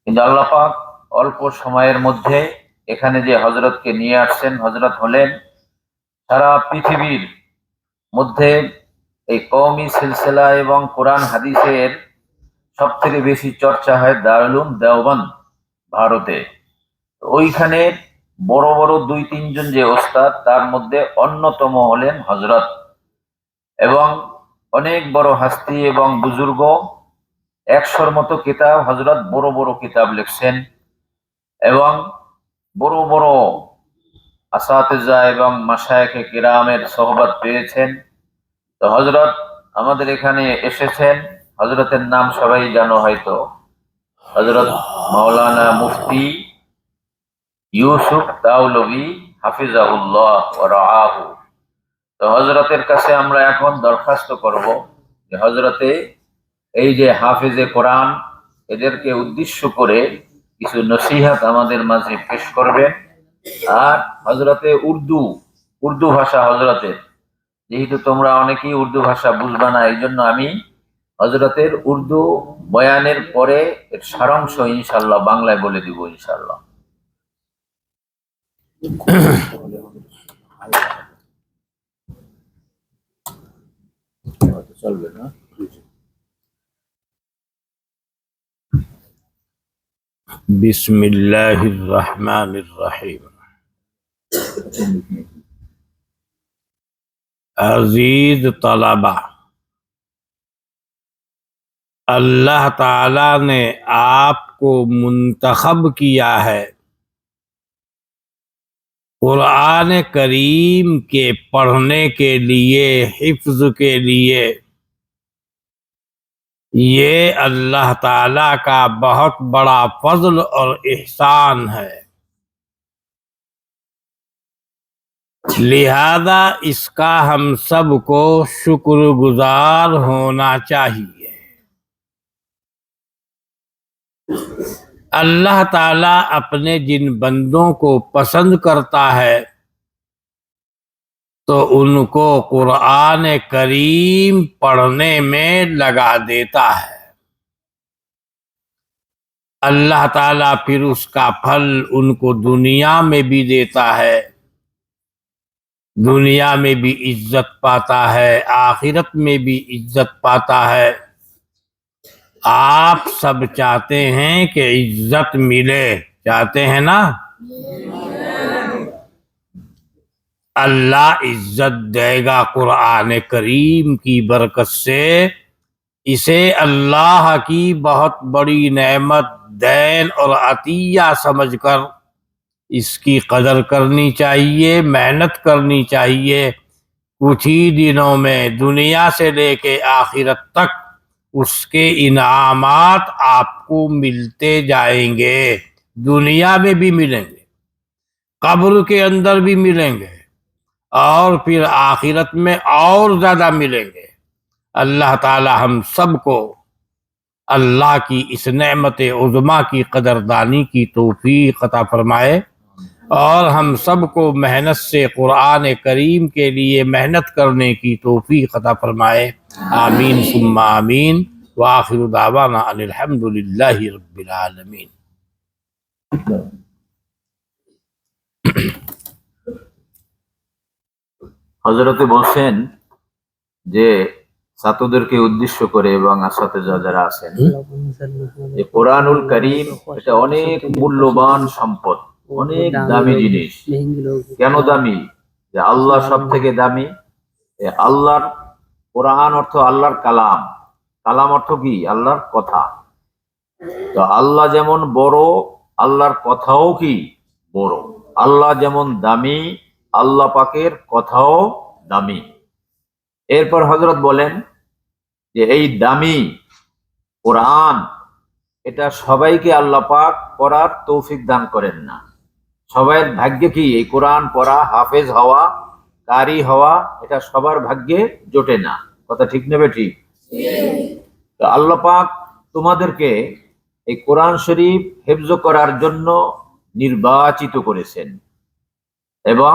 কিন্তু আল্লাহ পাক অল্প সময়ের মধ্যে এখানে যে হযরতকে নিয়ে আসছেন, হযরত হলেন সারা পৃথিবীর মধ্যে এই কওমি সিলসিলা এবং কোরআন হাদিসের সবথেকে বেশি চর্চা হয় দারুল উলুম দেওবন্দ ভারতে। ওইখানে বড় বড় 2-3 জন যে ওস্তাদ, তার মধ্যে অন্যতম হলেন হযরত। এবং অনেক বড় হাস্তি এবং বুজুর্গ, 100-র মতো কিতাব হযরত বড় বড় কিতাব লিখছেন এবং বড় বড় আসাতিজা এবং মাশায়েখে কিরামের সোহবত পেয়েছেন। তো হযরত আমাদের এখানে এসেছেন। হযরতের নাম সবাই জানো হয়তো, হযরত মাওলানা মুফতি ইউসুফ দাউলভী হাফিজাহুল্লাহ ওয়া রাআহু। তো হযরতের কাছে আমরা এখন দরখাস্ত করব যে হযরতে এই যে হাফেজে কোরআন, এদেরকে উদ্দেশ্য করে কিছু নসিহত আমাদের মাঝে পেশ করবেন। আর হযরতে উর্দু ভাষা হযরতের, যেহেতু তোমরা অনেকেই উর্দু ভাষা বুঝবা না, এই জন্য আমি হযরতের উর্দু বয়ানের পরে এর সারাংশ ইনশাআল্লাহ বাংলায় বলে দিব ইনশাআল্লাহ। চলবে না? बिस्मिल्लाहिर रहमानिर रहीम। अजीज तलबा, अल्लाह ताला ने आपको मुंतखब किया है कुरान करीम के पढ़ने के लिए, हिफ्ज के लिए। ये अल्लाह ताला का बहुत बड़ा फजल और एहसान है। लिहाजा इसका हम सबको शुक्रगुजार होना चाहिए। अल्लाह ताला अपने जिन बंदों को पसंद करता है तो उनको कुरान करीम पढ़ने में लगा देता है। अल्लाह ताला फिर उसका फल उनको दुनिया में भी देता है, दुनिया में भी इज्जत पाता है, आखिरत में भी इज्जत पाता है। आप सब चाहते हैं कि इज्जत मिले, चाहते हैं ना? अल्लाह इज्जत देगा कुरान करीम की बरकत से। इसे अल्लाह की बहुत बड़ी नेमत, दैन और अतिया समझकर इसकी कदर करनी चाहिए, मेहनत करनी चाहिए। कुछ ही दिनों में दुनिया से लेके आखिरत तक उसके इनामात आपको मिलते जाएंगे। दुनिया में भी मिलेंगे, कब्र के अंदर भी मिलेंगे और फिर आखिरत में और ज्यादा मिलेंगे। अल्लाह ताला हम सबको अल्लाह की इस नेमत उज़्मा की कदरदानी की तौफीक अता फरमाए और हम सबको मेहनत से कुरान करीम के लिए मेहनत करने की तौफीक अता फरमाए। आमीन सुम्मा आमीन। व आखिरु दावाना अनिल हम्दुलिल्लाहि रब्बिल आलमीन। হযরতে বলছেন যে ছাত্রদেরকে উদ্দেশ্য করে এবং আসাতেজা যারা আছেন, যে কোরআনুল কারীম এটা অনেক মূল্যবান সম্পদ, অনেক দামি জিনিস। কেন দামি? যে আল্লাহ সব থেকে দামি। আল্লাহর কোরআন অর্থ আল্লাহর কালাম। কালাম অর্থ কি? আল্লাহর কথা। তো আল্লাহ যেমন বড়, আল্লাহর কথাও কি বড়। আল্লাহ যেমন দামি, আল্লাহ পাকের কথাও দামি। এরপর হযরত বলেন যে এই দামি কোরআন এটা সবাইকে আল্লাহ পাক পড়ার তৌফিক দান করেন না। সবার ভাগ্যে কি এই কোরআন পড়া, হাফেজ হওয়া, কারি হওয়া, এটা সবার ভাগ্যে জোটে না। কথা ঠিক নেবে? ঠিক। তো আল্লাহ পাক তোমাদেরকে এই কোরআন শরীফ হেফজ করার জন্য নির্বাচিত করেছেন এবং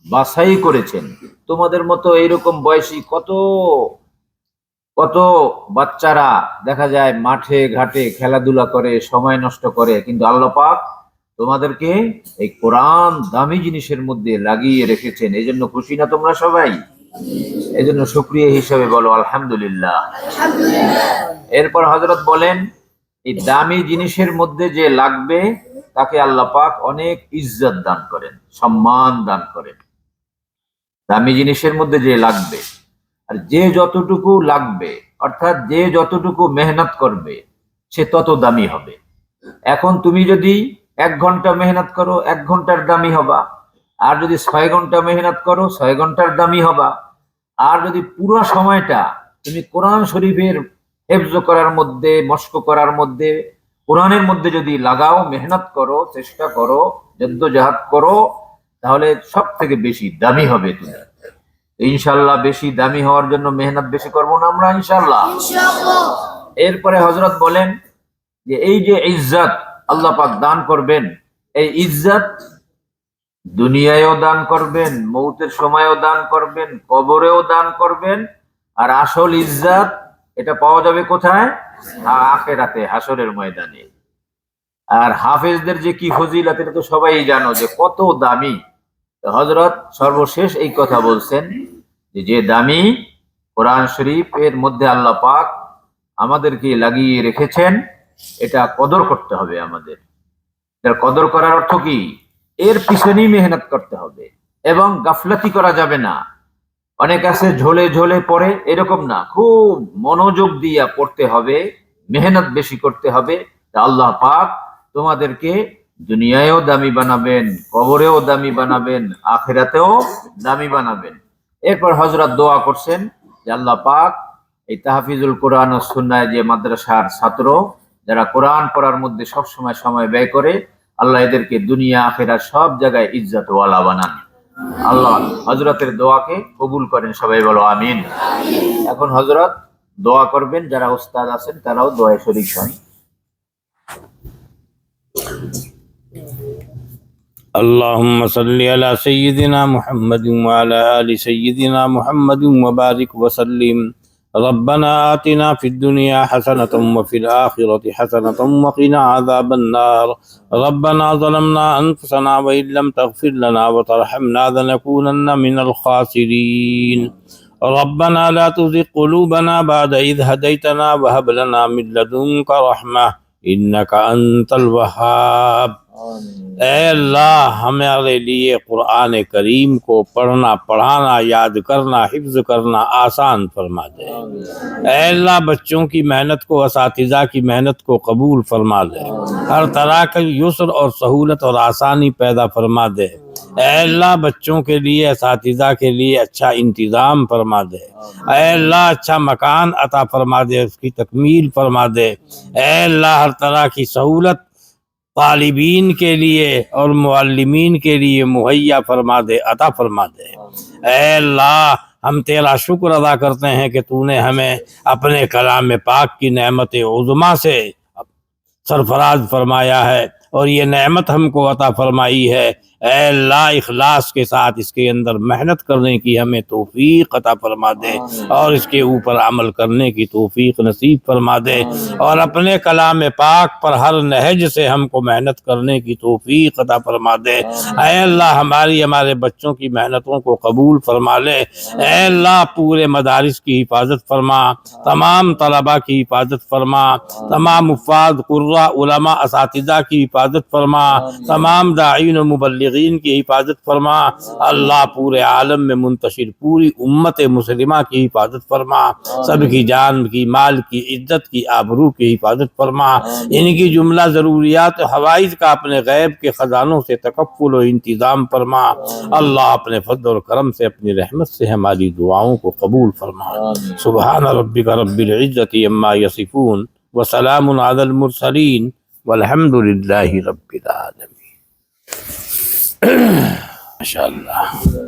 বাছাই করেছেন। তোমাদের মতো এইরকম বয়সী কত কত বাচ্চারা দেখা যায় মাঠে ঘাটে খেলাধুলা করে, সময় নষ্ট করে, কিন্তু আল্লাহ পাক তোমাদেরকে এই কোরআন দামি জিনিসের মধ্যে লাগিয়ে রেখেছেন। এই জন্য খুশি না তোমরা সবাই? এই জন্য শুকরিয়া হিসাবে বলো আলহামদুলিল্লাহ। এরপর হযরত বলেন, এই দামি জিনিসের মধ্যে যে লাগবে তাকে আল্লাহ পাক অনেক ইজ্জত দান করেন, সম্মান দান করেন। দামি জিনিসের মধ্যে যে লাগবে, আর যে যতটুকু লাগবে, অর্থাৎ যে যতটুকু মেহনত করবে সে তত দামি হবে। এখন তুমি যদি 1 ঘন্টা মেহনত করো, 1 ঘন্টার দামি হবা। আর যদি 6 ঘন্টা মেহনত করো, 6 ঘন্টার দামি হবা। আর যদি পুরো সময়টা তুমি কোরআন শরীফের হেফজ করার মধ্যে, মস্ক করার মধ্যে, কোরআনের মধ্যে যদি লাগাও, মেহনত করো, চেষ্টা করো, জদ্দোজাহাদ করো, তাহলে সব থেকে বেশি দামি হবে তুমি। ইনশাআল্লাহ বেশি দামি হওয়ার জন্য মেহনত বেশি করবো না আমরা, ইনশাআল্লাহ। এরপরে হযরত বলেন যে এই যে ইজ্জত আল্লাহ পাক দান করবেন, এই ইজ্জত দুনিয়ায়ও দান করবেন, মৌতের সময়ও দান করবেন, কবরেও দান করবেন। আর আসল ইজ্জত এটা পাওয়া যাবে কোথায়? আখিরাতে, হাসরের ময়দানে। আর হাফেজদের যে কি ফজিলত এটা তো সবাই জানো যে কত দামি। হযরত সর্বশেষ এই কথা বলছেন যে দামি কোরআন শরীফের মধ্যে আল্লাহ পাক আমাদেরকে লাগিয়ে রেখেছেন, এটা কদর করতে হবে আমাদের। এর কদর করার অর্থ কি? এর পিছনেই মেহনত করতে হবে এবং গাফলাতি করা যাবে না। অনেক আছে ঝোলে ঝোলে পড়ে, এরকম না, খুব মনোযোগ দিয়ে পড়তে হবে, মেহনত বেশি করতে হবে। আল্লাহ পাক তোমাদেরকে দুনিয়ায়ও দামি বানাবেন, কবরেও দামি বানাবেন, আখিরাতেও দামি বানাবেন। এরপর হযরত দোয়া করছেন যে আল্লাহ পাক এই তাহফিজুল কোরআন ও সুন্নাহ যে মাদ্রাসার ছাত্র যারা কোরআন পড়ার মধ্যে সব সময় সময় ব্যয় করে, আল্লাহ এদেরকে দুনিয়া আখিরাত সব জায়গায় ইজ্জতওয়ালা বানান। আল্লাহ হযরতের দোয়াকে কবুল করেন, সবাই বলো আমিন। এখন হযরত দোয়া করবেন, যারা উস্তাদ আছেন তারাও দোয়ায় শরীক হন। اللهم صل على سيدنا محمد وعلى آل سيدنا محمد وبارك وسلم. ربنا آتنا في الدنيا حسنة وفي الآخرة حسنة وقنا عذاب النار. ربنا ظلمنا أنفسنا وإن لم تغفر لنا وترحمنا لنكونن من الخاسرين. ربنا لا تزغ قلوبنا بعد إذ هديتنا وهب لنا من لدنك رحمة إنك أنت الوهاب. ऐ अल्लाह हमारे लिए कुरान करीम को पढ़ना, पढ़ाना, याद करना, हिफ्ज करना आसान फरमा दे। ऐ अल्लाह बच्चों की मेहनत को, असातिज़ा की मेहनत को कबूल फरमा दे। हर तरह का युस्र और सहूलत और आसानी पैदा फरमा दे। ऐ अल्लाह बच्चों के लिए, असातिज़ा के लिए अच्छा इंतज़ाम फरमा दे। ऐ अल्लाह अच्छा मकान अता फरमा दे, उसकी तकमील फरमा दे। ऐ अल्लाह हर तरह की सहूलत तालिबीन के लिए और मुअल्लिमीन के लिए मुहैया फरमा दे, अता फरमा दे। ऐ अल्लाह हम तेरा शुक्र अदा करते हैं कि तूने हमें अपने कलाम पाक की नेमत उज़्मा से सरफराज फरमाया है और ये नेमत हमको अता फरमाई है। ऐ अल्लाह इखलास के साथ इसके अंदर मेहनत करने की हमें तौफीक अता फरमा दे और इसके ऊपर अमल करने की तौफीक नसीब फरमा दे और अपने कलाम पाक पर हर नहज से हमको मेहनत करने की तौफीक अता फरमा दे। ऐ अल्लाह हमारे बच्चों की मेहनतों को कबूल फरमा ले। ऐ अल्लाह पूरे मदारिस की हिफाजत फरमा, तमाम तलबा की हिफाजत फरमा, तमाम मुफ़ाद कुर्रा उलमा असातिज़ा की हिफाजत फरमा, तमाम दाईन व मुबल्लिगीन की हिफाजत फरमा। अल्लाह पूरे आलम में मुंतशिर पूरी उम्मत मुस्लिमा की हिफाजत फरमा, सबकी जान की, माल की, इज्जत की, आबरू की हिफाजत फरमा। इनकी जुमला ज़रूरियात हवाइज का अपने गैब के ख़जानों से तकफ़ुल व इंतज़ाम फरमा। अल्लाह अपने फज़्ल और करम से, अपनी रहमत से हमारी दुआओं को कबूल फरमा। सुबहान रब्बिका रब्बिल इज़्ज़ति अम्मा यसिफून व सलामुन अलल मुरसलीन वल्हम्दुलिल्लाहि रब्बिल आलमीन। माशाअल्लाह।